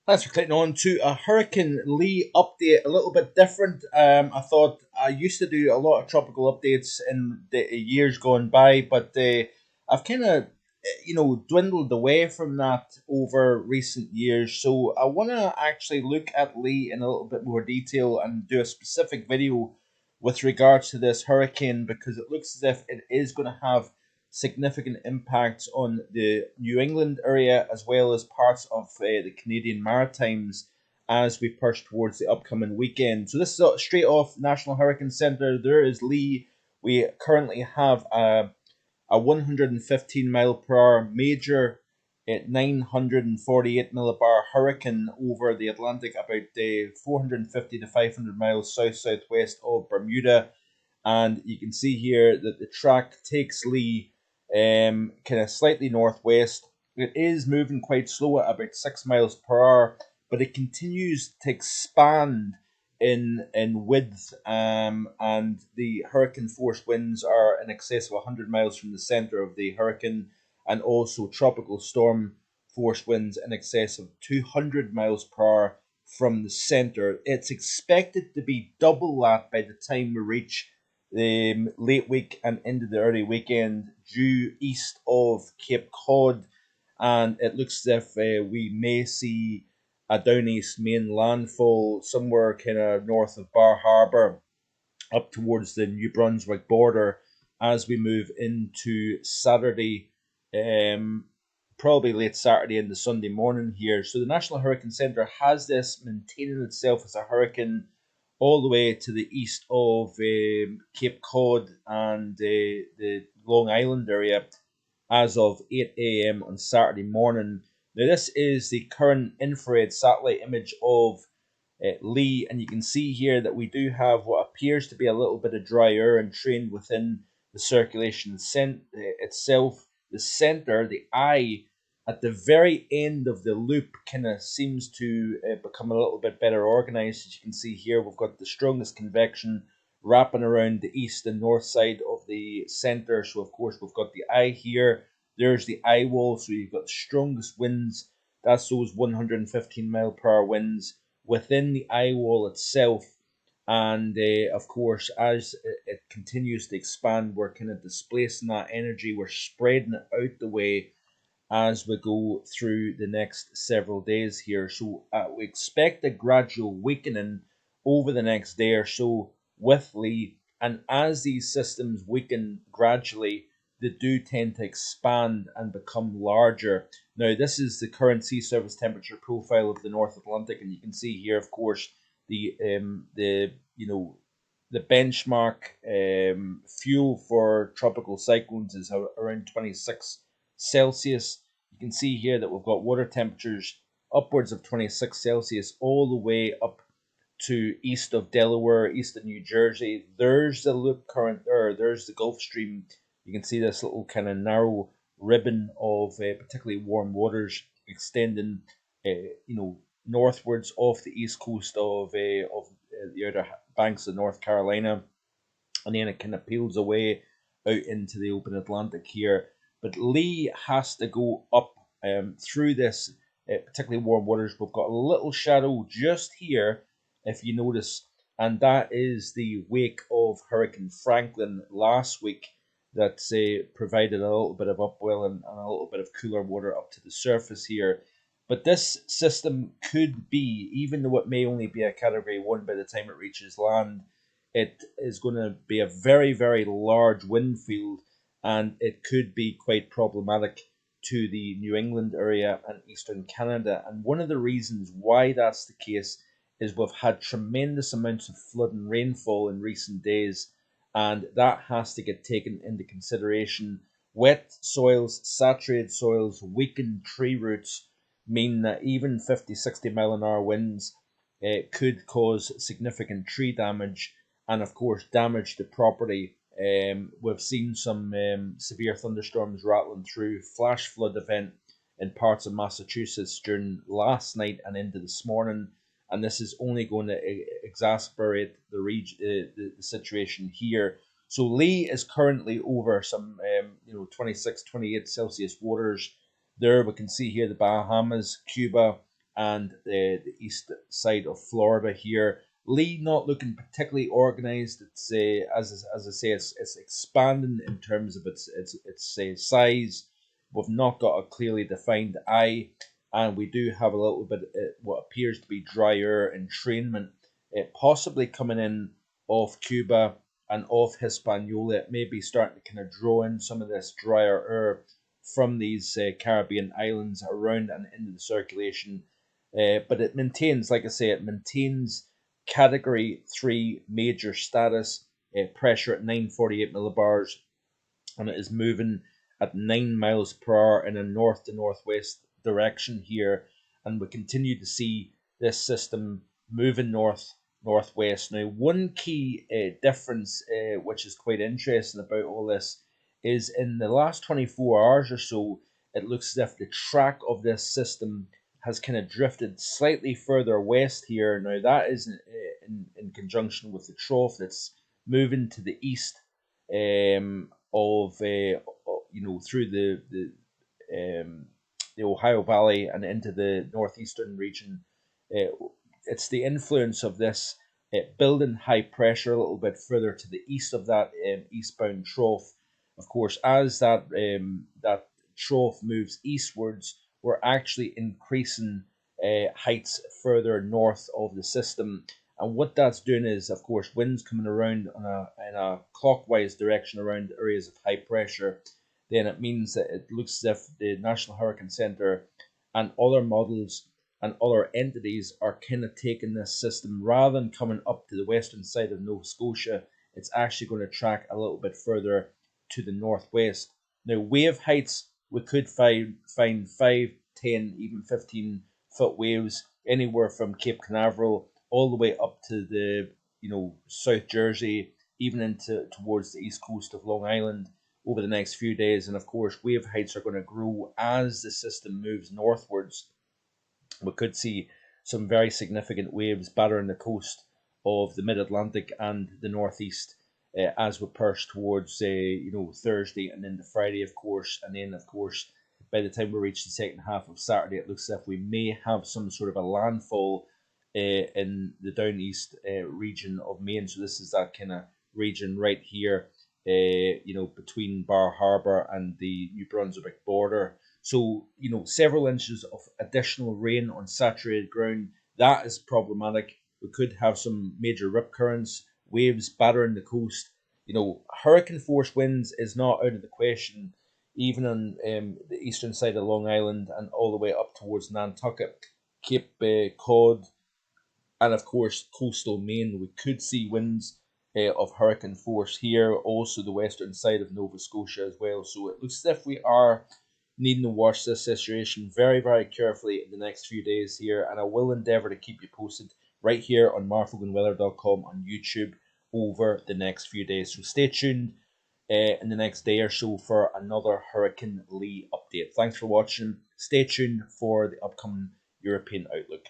Thanks for clicking on to a Hurricane Lee update, a little bit different. I thought I used to do a lot of tropical updates in the years gone by, but I've kind of, dwindled away from that over recent years. So I want to actually look at Lee in a little bit more detail and do a specific video with regards to this hurricane because it looks as if it is going to have significant impacts on the New England area as well as parts of the Canadian Maritimes as we push towards the upcoming weekend. So this is straight off National Hurricane Center. There is Lee. We currently have a 115 mile per hour major at 948 millibar hurricane over the Atlantic, about 450 to 500 miles south southwest of Bermuda. And you can see here that the track takes Lee kind of slightly northwest. It is moving quite slow at about 6 miles per hour, but it continues to expand in width, and the hurricane force winds are in excess of 100 miles from the center of the hurricane, and also tropical storm force winds in excess of 200 miles per hour from the center. It's expected to be double that by the time we reach the late week and into the early weekend, due east of Cape Cod, and it looks as if we may see a down east Maine landfall somewhere kind of north of Bar Harbor up towards the New Brunswick border as we move into Saturday, um, probably late Saturday into Sunday morning here. So the National Hurricane Center has this maintaining itself as a hurricane all the way to the east of Cape Cod and the Long Island area as of 8 a.m. on Saturday morning. Now, this is the current infrared satellite image of Lee, and you can see here that we do have what appears to be a little bit of dry air entrained within the circulation itself. The center, the eye, at the very end of the loop, kind of seems to become a little bit better organized. As you can see here, we've got the strongest convection wrapping around the east and north side of the center. So, of course, we've got the eye here. There's the eye wall. So, you've got the strongest winds. That's those 115 mile per hour winds within the eye wall itself. And of course, as it continues to expand, we're kind of displacing that energy. We're spreading it out the way as we go through the next several days here. So we expect a gradual weakening over the next day or so with Lee. And as these systems weaken gradually, they do tend to expand and become larger. Now, this is the current sea surface temperature profile of the North Atlantic, and you can see here, of course, the the benchmark fuel for tropical cyclones is around 26 Celsius. You can see here that we've got water temperatures upwards of 26 Celsius all the way up to east of Delaware, east of New Jersey. There's the loop current there. There's the Gulf Stream. You can see this little kind of narrow ribbon of particularly warm waters extending, northwards off the east coast of the outer banks of North Carolina, and then it kind of peels away out into the open Atlantic here. But Lee has to go up through this particularly warm waters. We've got a little shadow just here, if you notice, and that is the wake of Hurricane Franklin last week that provided a little bit of upwell and a little bit of cooler water up to the surface here. But this system could be, even though it may only be a Category 1 by the time it reaches land, it is going to be a very, very large wind field, and it could be quite problematic to the New England area and eastern Canada. And one of the reasons why that's the case is we've had tremendous amounts of flood and rainfall in recent days, and that has to get taken into consideration. Wet soils, saturated soils, weakened tree roots mean that even 50, 60 mile an hour winds could cause significant tree damage and, of course, damage to property. We've seen some severe thunderstorms rattling through, flash flood event in parts of Massachusetts during last night and into this morning, and this is only going to exacerbate the situation here. So Lee is currently over some 26, 28 Celsius waters. There we can see here the Bahamas, Cuba, and the east side of Florida here. Lee not looking particularly organized. It's as I say, it's expanding in terms of its size. We've not got a clearly defined eye, and we do have a little bit what appears to be drier entrainment, possibly coming in off Cuba and off Hispaniola. It may be starting to kind of draw in some of this drier air from these Caribbean islands around and into the circulation. But it maintains, like I say, it maintains Category 3 major status, pressure at 948 millibars, and it is moving at 9 miles per hour in a north to northwest direction here. And we continue to see this system moving northwest. Now, one key difference, which is quite interesting about all this, is in the last 24 hours or so, it looks as if the track of this system has kind of drifted slightly further west here. Now, that is in conjunction with the trough that's moving to the east of through the Ohio Valley and into the northeastern region. It's the influence of this building high pressure a little bit further to the east of that eastbound trough. Of course, as that trough moves eastwards, we're actually increasing heights further north of the system. And what that's doing is, of course, winds coming around in a clockwise direction around areas of high pressure. Then it means that it looks as if the National Hurricane Center and other models and other entities are kind of taking this system rather than coming up to the western side of Nova Scotia. It's actually going to track a little bit further to the northwest. Now, wave heights, we could find 5, 10, even 15-foot waves anywhere from Cape Canaveral all the way up to the South Jersey, even into towards the east coast of Long Island over the next few days. And of course, wave heights are going to grow as the system moves northwards. We could see some very significant waves battering the coast of the mid-Atlantic and the northeast as we push towards Thursday and into Friday, of course. And then, of course, by the time we reach the second half of Saturday, it looks as if we may have some sort of a landfall in the down east region of Maine. So this is that kind of region right here, between Bar Harbor and the New Brunswick border. So, several inches of additional rain on saturated ground, that is problematic. We could have some major rip currents, waves battering the coast. Hurricane force winds is not out of the question, even on the eastern side of Long Island and all the way up towards Nantucket, Cape Cod, and of course coastal Maine. We could see winds of hurricane force here, also the western side of Nova Scotia as well. So it looks as if we are needing to watch this situation very, very carefully in the next few days here, and I will endeavour to keep you posted right here on markloganweather.com on YouTube over the next few days. So stay tuned in the next day or so for another Hurricane Lee update. Thanks for watching. Stay tuned for the upcoming European outlook.